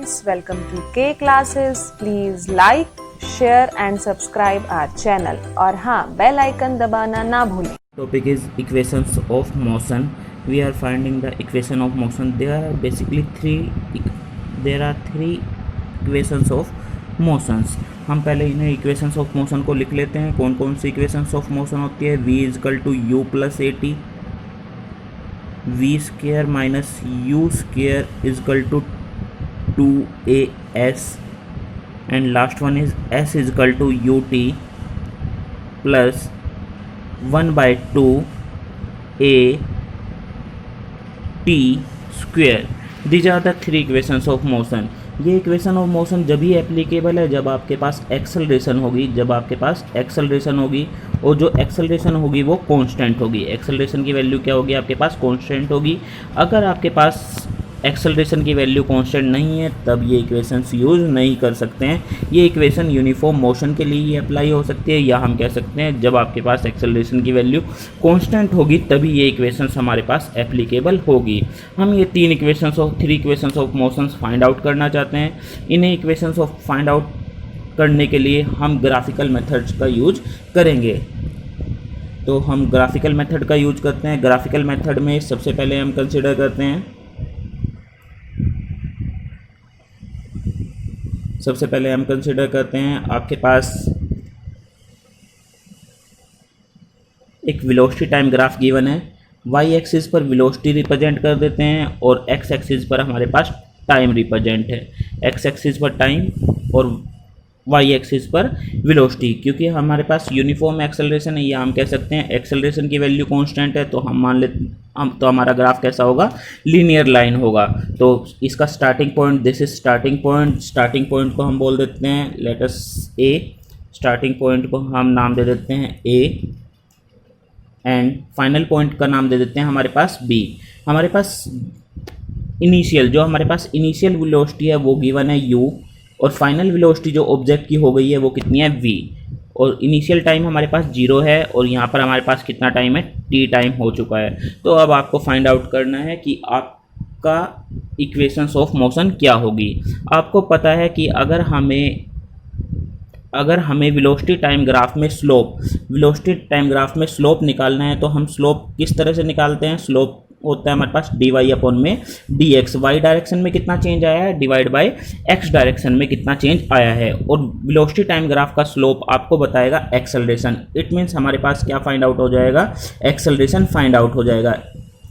friends, welcome to K classes. Please like, share and subscribe our channel. और हाँ, bell icon दबाना ना भूलें. Topic is equations of motion. We are finding the equation of motion. There are basically three equations of motions. हम पहले इन्हें equations of motion को लिख लेते हैं. कौन कौन सी equations of motion होती है? v is equal to u plus A T, V square minus U square equal to 2as, and last one is s is equal to ut plus 1/2 a t square. These are the three equations of motion. ये equation of motion जब ही applicable है जब आपके पास acceleration होगी, और जो acceleration होगी वो कांस्टेंट होगी. एक्सेलरेशन की वैल्यू क्या होगी? आपके पास कांस्टेंट होगी. अगर आपके पास एक्सेलरेशन की वैल्यू कांस्टेंट नहीं है तब ये इक्वेशंस यूज़ नहीं कर सकते हैं. ये इक्वेशन यूनिफॉर्म मोशन के लिए ही अप्लाई हो सकती है, या हम कह सकते हैं जब आपके पास एक्सेलरेशन की वैल्यू कांस्टेंट होगी तभी ये इक्वेशंस हमारे पास एप्लीकेबल होगी. हम ये three equations of motions find out करना चाहते हैं. इन्हें इक्वेशंस ऑफ फाइंड आउट करने के लिए हम ग्राफिकल मेथड्स का यूज करेंगे. तो हम ग्राफिकल मेथड का यूज करते हैं. ग्राफिकल मेथड में सबसे पहले हम कंसिडर करते हैं आपके पास एक वेलोसिटी टाइम ग्राफ गिवन है. वाई एक्सिस पर वेलोसिटी रिप्रेजेंट कर देते हैं और एक्स एक्सिस पर हमारे पास टाइम रिप्रेजेंट है. एक्स एक्सिस पर टाइम और वाई एक्सिस पर वेलोसिटी. क्योंकि हमारे पास यूनिफॉर्म एक्सेलरेशन है या हम कह सकते हैं एक्सेलरेशन की वैल्यू कांस्टेंट है, तो हम मान लेते तो हमारा ग्राफ कैसा होगा? लीनियर लाइन होगा. तो इसका starting point, this is starting point को हम बोल देते हैं लेट अस ए. स्टार्टिंग पॉइंट को हम नाम दे देते हैं ए, एंड फाइनल पॉइंट का नाम दे देते हैं हमारे पास बी. हमारे पास इनिशियल वेलोसिटी है वो गिवन है u, और फाइनल वेलोसिटी जो ऑब्जेक्ट की हो गई है वो कितनी है? v. और इनिशियल टाइम हमारे पास 0 है और यहाँ पर हमारे पास कितना टाइम है? t टाइम हो चुका है. तो अब आपको फाइंड आउट करना है कि आपका इक्वेशंस ऑफ मोशन क्या होगी. आपको पता है कि अगर हमें वेलोसिटी टाइम ग्राफ में स्लोप निकालना है तो हम स्लोप किस तरह से निकालते हैं? स्लोप होता है हमारे पास dy अपॉन में dx. y डायरेक्शन में कितना चेंज आया है डिवाइड बाय x डायरेक्शन में कितना चेंज आया है. और वेलोसिटी टाइम ग्राफ का स्लोप आपको बताएगा एक्सेलरेशन. इट मीन्स हमारे पास क्या फाइंड आउट हो जाएगा? एक्सेलरेशन फाइंड आउट हो जाएगा.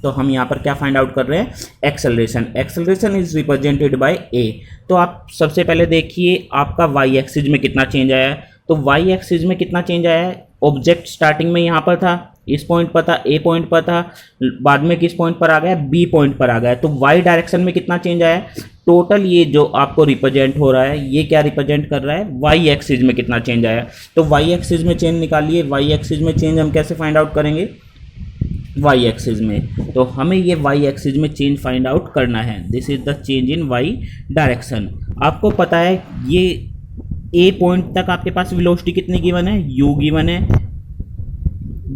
तो हम यहाँ पर क्या फाइंड आउट कर रहे हैं? Acceleration is represented by a. तो आप सबसे पहले देखिए आपका y एक्सिस में कितना चेंज आया है. तो y एक्सिस में कितना चेंज आया है? ऑब्जेक्ट स्टार्टिंग में यहाँ पर था, इस पॉइंट पर था, ए पॉइंट पर था, बाद में किस पॉइंट पर आ गया? बी पॉइंट पर आ गया. तो वाई डायरेक्शन में कितना चेंज आया है? टोटल ये जो आपको रिप्रेजेंट हो रहा है ये क्या रिप्रेजेंट कर रहा है? वाई एक्सिस में कितना चेंज आया. तो वाई एक्सिस में चेंज निकालिए. वाई एक्सिस में चेंज हम कैसे फाइंड आउट करेंगे? वाई एक्सिस में. तो हमें ये वाई एक्सिस में चेंज फाइंड आउट करना है. This is the change in Y direction. आपको पता है ये ए पॉइंट तक आपके पास वेलोसिटी कितनी गिवन है? u गिवन है.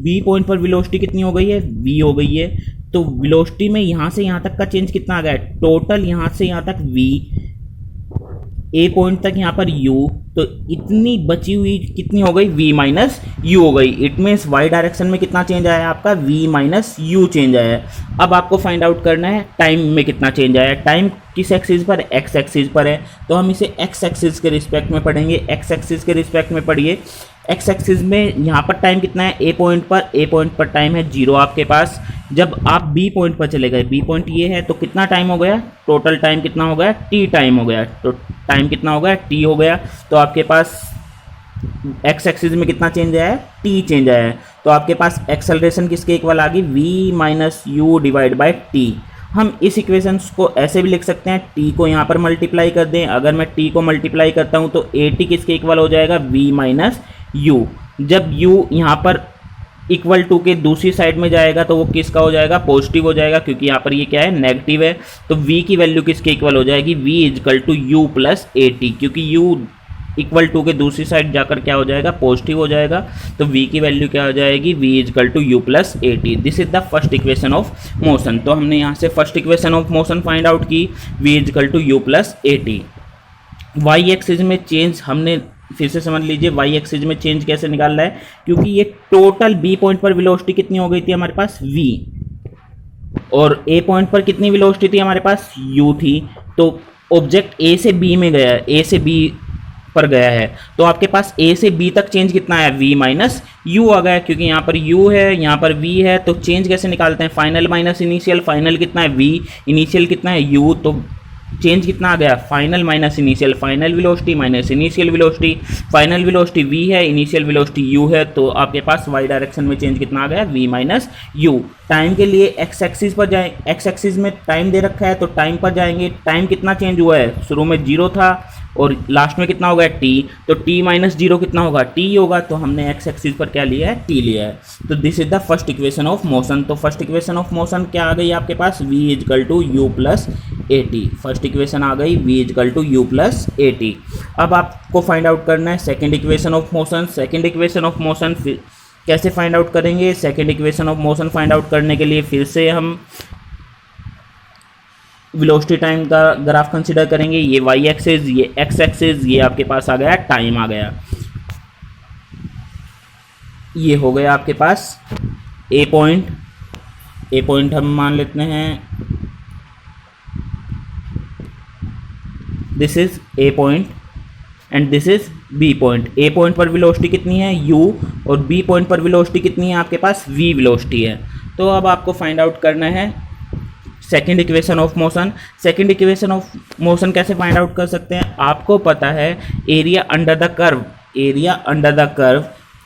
बी पॉइंट पर वेलोसिटी कितनी हो गई है? v हो गई है. तो वेलोसिटी में यहाँ से यहाँ तक का चेंज कितना आ गया है? टोटल यहाँ से यहाँ तक v, ए पॉइंट तक यहाँ पर u, तो इतनी बची हुई कितनी हो गई? v माइनस u हो गई. इट मीन्स y डायरेक्शन में कितना चेंज आया है आपका? v माइनस u चेंज आया है. अब आपको फाइंड आउट करना है टाइम में कितना चेंज आया है. टाइम किस एक्सिस पर? x एक्सिस पर है. तो हम इसे x एक्सिस के रिस्पेक्ट में पढ़ेंगे. x एक्सिस के रिस्पेक्ट में पढ़िए. x एक्सिस में यहाँ पर टाइम कितना है? ए पॉइंट पर टाइम है 0 आपके पास. जब आप b पॉइंट पर चले गए, b पॉइंट ये है, तो कितना टाइम हो गया? टोटल टाइम कितना हो गया? t टाइम हो गया. तो टाइम कितना हो गया? t हो गया. तो आपके पास x एक्सिस में कितना चेंज आया है? t चेंज आया है. तो आपके पास एक्सेलरेशन किसके इक्वल आ गई? v minus u divide by t. हम इस इक्वेशन को ऐसे भी लिख सकते हैं, t को यहाँ पर मल्टीप्लाई कर दें. अगर मैं t को मल्टीप्लाई करता हूँ तो at किसके इक्वल हो जाएगा? v minus u. जब u यहाँ पर इक्वल टू के दूसरी साइड में जाएगा तो वो किसका हो जाएगा? पॉजिटिव हो जाएगा, क्योंकि यहाँ पर ये क्या है? नेगेटिव है. तो v की वैल्यू किसके इक्वल हो जाएगी? v is equal to u plus A T. क्योंकि u इक्वल टू के दूसरी साइड जाकर क्या हो जाएगा, पॉजिटिव हो जाएगा। तो v की वैल्यू क्या हो जाएगी, v is equal to u plus A T. This is the first equation of motion. तो हमने यहाँ से first equation of motion find out की, v is equal to u plus A T. Y axis में चेंज हमने फिर से समझ लीजिए, वाई एक्सिस में चेंज कैसे निकालना है, क्योंकि ये टोटल बी पॉइंट पर वेलोसिटी कितनी हो गई थी हमारे पास, v, और ए पॉइंट पर कितनी वेलोसिटी थी हमारे पास, u थी। तो ऑब्जेक्ट ए से बी में गया, ए से बी पर गया है, तो आपके पास ए से बी तक चेंज कितना है, v माइनस u आ गया, क्योंकि यहाँ पर u है, यहाँ पर v है। तो चेंज कैसे निकालते हैं, फाइनल माइनस इनिशियल, फाइनल कितना है v, इनिशियल कितना है u, तो चेंज कितना आ गया, final minus initial, final velocity minus initial velocity, final velocity v है, इनिशियल वेलोसिटी u है। तो आपके पास y डायरेक्शन में चेंज कितना आ गया, v माइनस u। टाइम के लिए x एक्सिस पर जाए, x एक्सिस में टाइम दे रखा है तो टाइम पर जाएंगे। टाइम कितना चेंज हुआ है, शुरू में 0 था और लास्ट में कितना होगा, t। तो t माइनस 0 कितना होगा, t होगा। तो हमने x एक्सिस पर क्या लिया है, t लिया है। तो this is the first equation of motion. तो फर्स्ट इक्वेशन ऑफ मोशन क्या आ गई आपके पास, v is equal to u plus A t. First equation आ गई v is equal to u plus A t. अब आपको फाइंड आउट करना है second equation of motion. Second equation of motion कैसे फाइंड आउट करेंगे, second equation of motion find out करने के लिए फिर से हम वेलोसिटी टाइम का ग्राफ कंसीडर करेंगे। ये वाई एक्सिस, ये एक्स एक्सिस, ये आपके पास आ गया टाइम आ गया। ये हो गया आपके पास ए पॉइंट, ए पॉइंट हम मान लेते हैं, this is A point and this is B point. A point पर वेलोसिटी कितनी है, u, और बी पॉइंट पर वेलोसिटी कितनी है आपके पास, v वेलोसिटी है। तो अब आपको फाइंड आउट करना है second equation of motion. Second equation of motion कैसे फाइंड आउट कर सकते हैं, आपको पता है area under the curve, area under the curve,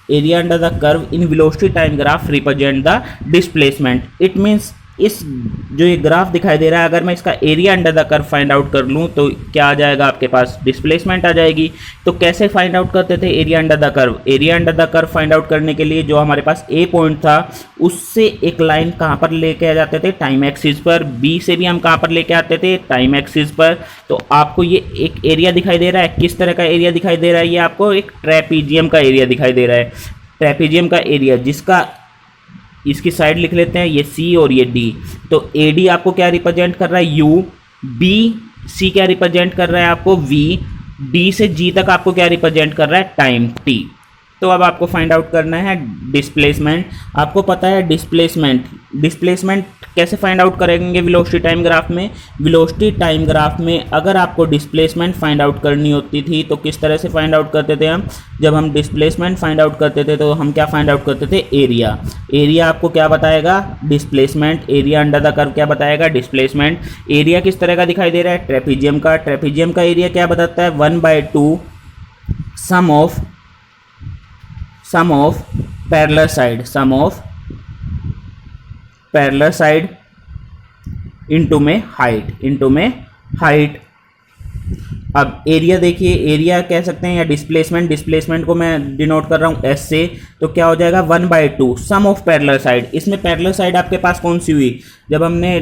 area under the curve in velocity time graph represent the displacement. It means इस जो ये ग्राफ दिखाई दे रहा है, अगर मैं इसका area under the curve find out कर लूँ तो क्या आ जाएगा आपके पास, डिस्प्लेसमेंट आ जाएगी। तो कैसे फाइंड आउट करते थे area under the curve, area under the curve find out करने के लिए जो हमारे पास ए पॉइंट था उससे एक लाइन कहाँ पर लेके आ जाते थे, टाइम एक्सिस पर। बी से भी हम कहाँ पर लेके आते थे, टाइम एक्सिस पर। तो आपको ये एक एरिया दिखाई दे रहा है, किस तरह का एरिया दिखाई दे रहा है, ये आपको एक ट्रेपीजियम का एरिया दिखाई दे रहा है। ट्रेपीजियम का एरिया जिसका इसकी साइड लिख लेते हैं, ये C और ये D। तो AD आपको क्या रिप्रेजेंट कर रहा है, U, BC क्या रिप्रेजेंट कर रहा है आपको, V, D से G तक आपको क्या रिप्रेजेंट कर रहा है, टाइम T। तो अब आपको फाइंड आउट करना है डिस्प्लेसमेंट। आपको पता है डिस्प्लेसमेंट, डिस्प्लेसमेंट कैसे फाइंड आउट करेंगे वेलोसिटी टाइम ग्राफ में। वेलोसिटी टाइम ग्राफ में अगर आपको डिस्प्लेसमेंट फाइंड आउट करनी होती थी तो किस तरह से फाइंड आउट करते थे हम, जब हम डिस्प्लेसमेंट फाइंड आउट करते थे तो हम क्या फाइंड आउट करते थे, एरिया। एरिया आपको क्या बताएगा, displacement. Area under the curve क्या बताएगा, डिस्प्लेसमेंट। एरिया किस तरह का दिखाई दे रहा है, ट्रेपीजियम का। ट्रेपीजियम का एरिया क्या बताता है, 1/2 sum of parallel side, sum of parallel side into में हाइट, इनटू में हाइट। अब एरिया देखिए, एरिया कह सकते हैं या डिस्प्लेसमेंट, डिस्प्लेसमेंट को मैं डिनोट कर रहा हूँ S से, तो क्या हो जाएगा 1/2 सम ऑफ पैरेलल साइड। इसमें पैरेलल साइड आपके पास कौन सी हुई, जब हमने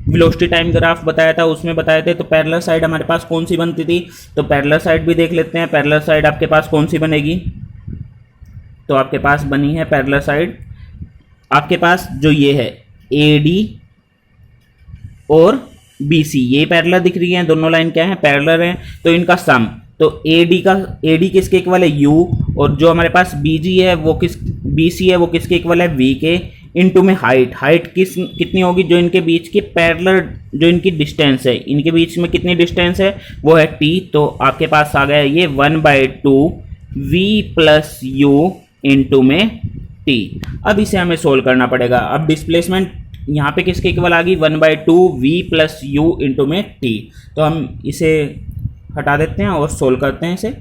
वेलोसिटी टाइम ग्राफ बताया था उसमें बताए थे, तो पैरेलल साइड हमारे पास कौन सी बनती थी। तो पैरेलल साइड भी देख लेते हैं, पैरेलल साइड आपके पास कौन सी बनेगी। तो आपके पास बनी है पैरेलल साइड, आपके पास जो ये है AD और BC, ये पैरेलल दिख रही हैं, दोनों लाइन क्या है, पैरेलल हैं। तो इनका सम, तो AD किसके इक्वल है, U, और जो हमारे पास BC है वो किसके इक्वल है, V के, इनटू में हाइट। हाइट कितनी होगी, जो इनके बीच की पैरेलल जो इनकी डिस्टेंस है, इनके बीच में कितनी डिस्टेंस है वो है T। तो आपके पास आ गया ये 1/2 V प्लस U इनटू में T। अब इसे हमें सोल्व करना पड़ेगा। अब डिस्प्लेसमेंट यहाँ पे किसके इक्वल आ गई, 1/2 V प्लस U इनटू में T। तो हम इसे हटा देते हैं और सोल्व करते हैं इसे।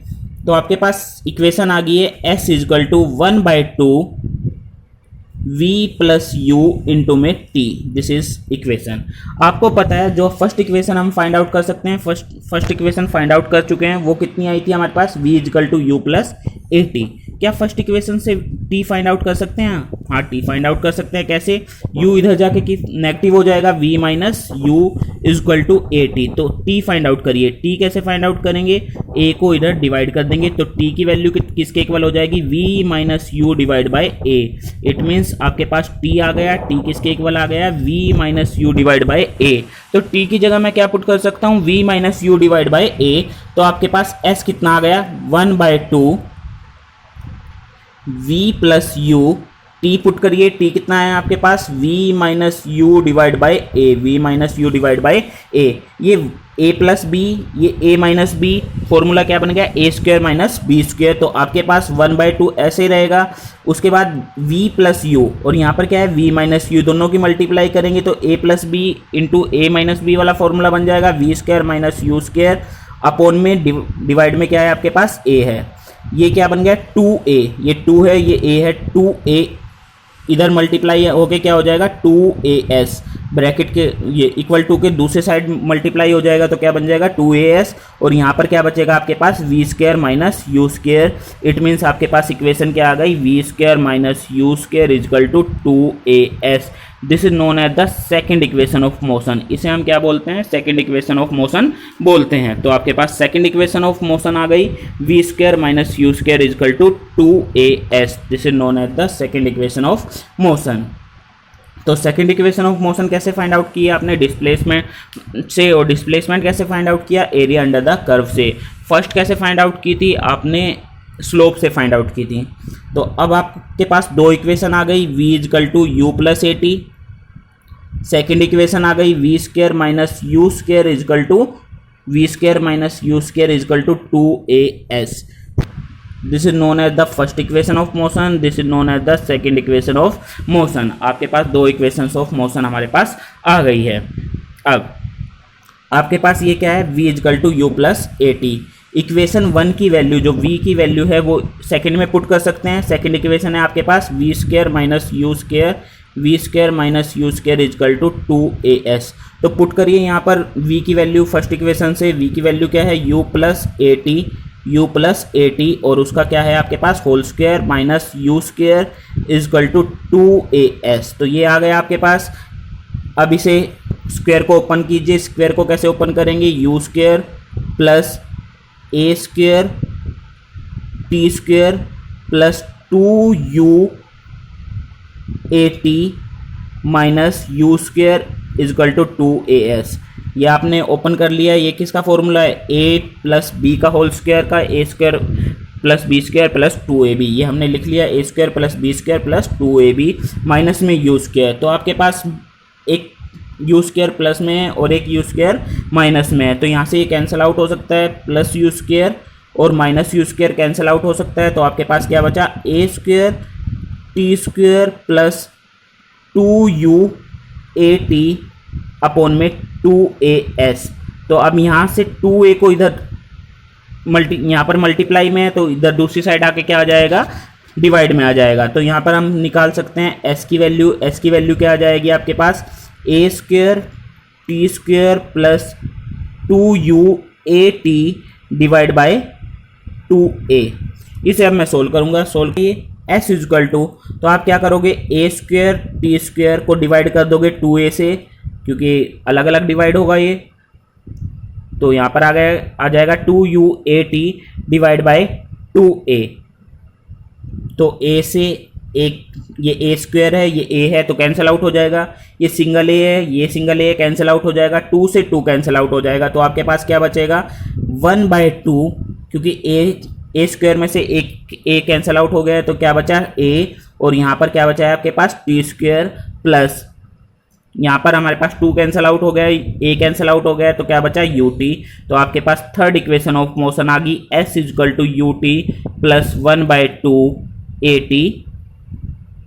तो आपके पास इक्वेशन आ गई है S is equal to 1/2 V plus U into में T। This is equation. आपको पता है जो फर्स्ट इक्वेशन हम फाइंड आउट कर सकते हैं, फर्स्ट इक्वेशन फाइंड आउट कर चुके हैं, वो कितनी आई थी हमारे पास, V is equal to U plus AT। क्या फर्स्ट इक्वेशन से T फाइंड आउट कर सकते हैं, हाँ टी फाइंड आउट कर सकते हैं। कैसे? u इधर जाके कि नेगेटिव हो जाएगा, v minus U is equal to A T. तो t फाइंड आउट करिए। t कैसे फाइंड आउट करेंगे? a को इधर डिवाइड कर देंगे तो t की वैल्यू किसके इक्वल हो जाएगी? v minus u divide by a। It means आपके पास t आ गया, t किसके इक्वल आ गया? v minus u divide by a। तो t की जगह मैं क्या पुट कर सकता हूँ? v minus u divide by a। तो आपके पास s कितना आ गया? 1/2 v plus u. t put करिए, t कितना है आपके पास? v minus u divide by a. v minus u divide by a. ये a प्लस बी, ये a माइनस बी, फॉर्मूला क्या बन गया? A square minus b square. तो आपके पास 1/2 ऐसे ही रहेगा। उसके बाद v प्लस यू, और यहाँ पर क्या है? v माइनस यू, दोनों की मल्टीप्लाई करेंगे तो a plus B into A minus B वाला फॉर्मूला बन जाएगा। V square minus you square upon में डिवाइड में क्या है आपके पास? a है। ये क्या बन गया? 2a। ये 2 है, ये a है। 2a इधर मल्टीप्लाई होके क्या हो जाएगा? 2as ब्रैकेट के ये इक्वल टू के दूसरे साइड मल्टीप्लाई हो जाएगा तो क्या बन जाएगा? 2as। और यहाँ पर क्या बचेगा आपके पास? V square minus you square. It means आपके पास इक्वेशन क्या आ गई? We square minus you square is equal to 2as। This is known as the second equation of motion. इसे हम क्या बोलते हैं? सेकेंड इक्वेशन ऑफ मोशन बोलते हैं। तो आपके पास सेकेंड इक्वेशन ऑफ मोशन आ गई, we square minus you square is equal to 2as। This is known as the second equation of motion. तो सेकेंड इक्वेशन ऑफ मोशन कैसे फाइंड आउट किया आपने? डिस्प्लेसमेंट से। और डिस्प्लेसमेंट कैसे फाइंड आउट किया? एरिया अंडर द कर्व से। First कैसे फाइंड आउट की थी आपने? स्लोप से फाइंड आउट की थी। तो अब आपके पास दो इक्वेशन आ गई, v is equal to you plus A t. Second equation आ गई we square minus you square is equal to v square minus you square is equal to 2as। This is known as the first equation of motion. This is known as the second equation of motion. आपके पास दो equations of motion हमारे पास आ गई है। अब आपके पास ये क्या है? v is equal to you plus A T. Equation 1 की वैल्यू जो v की वैल्यू है वो सेकंड में पुट कर सकते हैं। सेकंड इक्वेशन है आपके पास v square minus you square, v square minus you square is equal to 2as। तो पुट करिए यहाँ पर v की वैल्यू फर्स्ट इक्वेशन से। v की वैल्यू क्या है? u प्लस ए टी, u प्लस ए टी, और उसका क्या है आपके पास? Whole square minus you square is equal to 2as। तो ये आ गया आपके पास। अब इसे स्क्वायर को ओपन कीजिए। स्क्वायर को कैसे ओपन करेंगे? U square plus A square T square plus 2u A T minus you square is equal to 2as। ये आपने ओपन कर लिया। ये किसका फॉर्मूला है? a प्लस बी का होल स्क्वायर का, a square plus B square plus 2ab। ये हमने लिख लिया, a square plus B square plus 2ab minus में यू स्क्वायर। तो आपके पास एक यू स्क्वायर प्लस में है और एक यू स्क्वायर माइनस में है। तो यहाँ से ये कैंसिल आउट हो सकता है, प्लस यू स्क्वायर और minus you square cancel out हो सकता है। तो आपके पास क्या बचा? A square T square plus 2u A t upon में 2as। तो अब यहाँ से 2a को इधर यहाँ पर मल्टीप्लाई में है तो इधर दूसरी साइड आके क्या आ जाएगा? डिवाइड में आ जाएगा। तो यहाँ पर हम निकाल सकते हैं s की वैल्यू। s की वैल्यू क्या आ जाएगी आपके पास? A square T square plus 2u A t divide by 2a। इसे अब मैं सोल्व करूँगा। सोल्व किए s इजकल टू, तो आप क्या करोगे? ए स्क्वायर टी स्क्वायर को डिवाइड कर दोगे 2a से, क्योंकि अलग अलग डिवाइड होगा ये। तो यहाँ पर आ जाएगा 2u A t divide by 2a। तो a से एक, ये a स्क्वायर है, ये a है तो कैंसिल आउट हो जाएगा। ये सिंगल a है, ये सिंगल a कैंसिल आउट हो जाएगा। 2 से 2 कैंसिल आउट हो जाएगा। तो आपके पास क्या बचेगा? 1/2, क्योंकि a स्क्वायर में से एक a कैंसिल आउट हो गया है तो क्या बचा? a, और यहाँ पर क्या बचा है आपके पास? टी स्क्वायर प्लस यहाँ पर हमारे पास 2 कैंसिल आउट हो गया, a कैंसिल आउट हो गया तो क्या बचा? ut। तो आपके पास थर्ड इक्वेशन ऑफ मोशन आ गई s is equal to ut plus 1/2 A T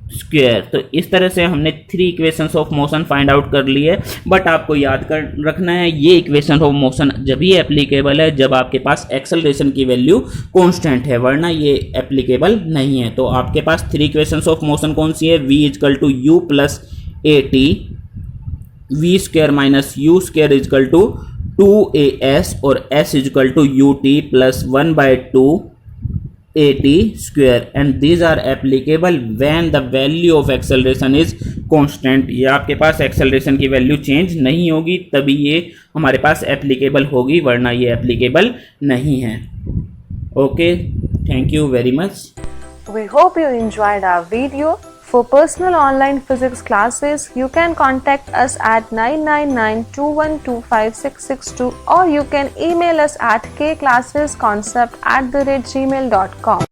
square. तो इस तरह से हमने 3 equations of motion find out कर ली है। बट आपको याद कर रखना है ये इक्वेशन ऑफ मोशन जब ही एप्लीकेबल है जब आपके पास एक्सेलरेशन की वैल्यू कांस्टेंट है, वरना ये एप्लीकेबल नहीं है। तो आपके पास 3 इक्वेशंस ऑफ मोशन कौन सी है? v is equal to you plus A T, v square minus you square is equal to 2as और s is equal to ut plus 1/2 at square and these are applicable when the value of acceleration is constant। ये आपके पास acceleration की value change नहीं होगी तभी ये हमारे पास applicable होगी, वरना ये एप्लीकेबल नहीं है। Okay, thank you very much. We hope you enjoyed our video. For personal online physics classes, you can contact us at 9992125662 or you can email us at kclassesconcept@gmail.com.